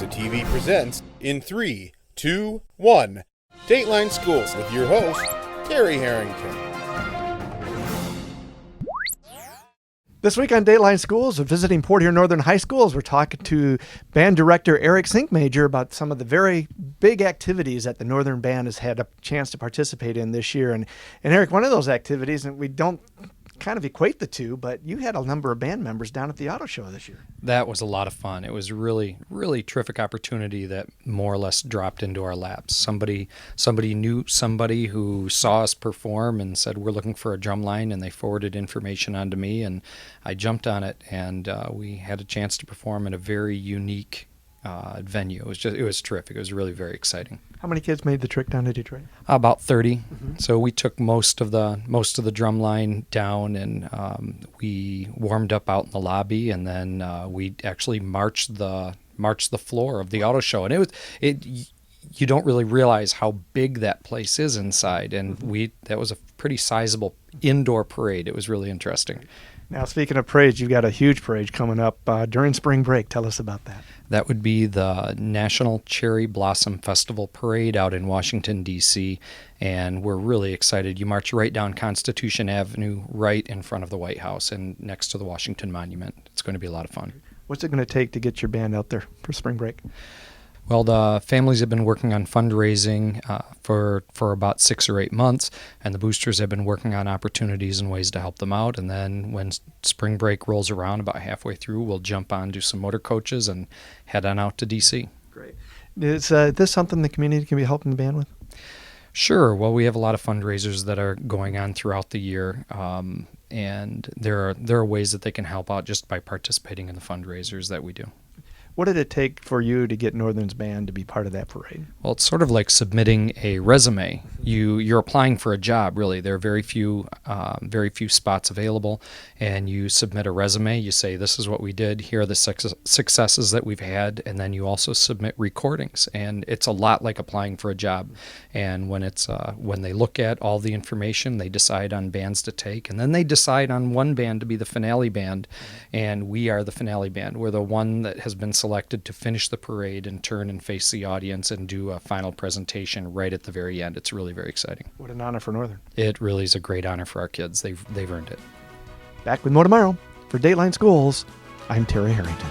Alexa TV presents in 3, 2, 1, Dateline Schools with your host, Terry Harrington. This week on Dateline Schools, we're visiting Port Huron Northern High Schools. We're talking to band director Erik Senkmajor about some of the very big activities that the Northern Band has had a chance to participate in this year. And Erik, one of those activities, and we don't kind of equate the two, but you had a number of band members down at the auto show this year. That was a lot of fun. It was really terrific opportunity that more or less dropped into our laps. Somebody knew somebody who saw us perform and said, we're looking for a drum line, and they forwarded information onto me, and I jumped on it, and we had a chance to perform in a very unique venue. It was terrific. It was really very exciting. How many kids made the trip down to Detroit? About 30. Mm-hmm. So we took most of the drum line down, and we warmed up out in the lobby, and then we actually marched the floor of the auto show, and you don't really realize how big that place is inside, and that was a pretty sizable indoor parade. It was really interesting. Now, speaking of parades, you've got a huge parade coming up during spring break. Tell us about that. That would be the National Cherry Blossom Festival Parade out in Washington, D.C., and we're really excited. You march right down Constitution Avenue, right in front of the White House and next to the Washington Monument. It's going to be a lot of fun. What's it going to take to get your band out there for spring break? Well, the families have been working on fundraising for about 6 or 8 months, and the boosters have been working on opportunities and ways to help them out. And then when spring break rolls around, about halfway through, we'll jump on, do some motor coaches, and head on out to D.C. Great. Is this something the community can be helping the band with? Sure. Well, we have a lot of fundraisers that are going on throughout the year, and there are ways that they can help out just by participating in the fundraisers that we do. What did it take for you to get Northern's band to be part of that parade? Well, it's sort of like submitting a resume. You're applying for a job, really. There are very few spots available, and you submit a resume. You say, this is what we did. Here are the successes that we've had, and then you also submit recordings. And it's a lot like applying for a job. And when they look at all the information, they decide on bands to take, and then they decide on one band to be the finale band, and we are the finale band. We're the one that has been selected to finish the parade and turn and face the audience and do a final presentation right at the very end. It's really very exciting. What an honor for Northern. It really is a great honor for our kids. They've earned it. Back with more tomorrow. For Dateline Schools, I'm Terry Harrington.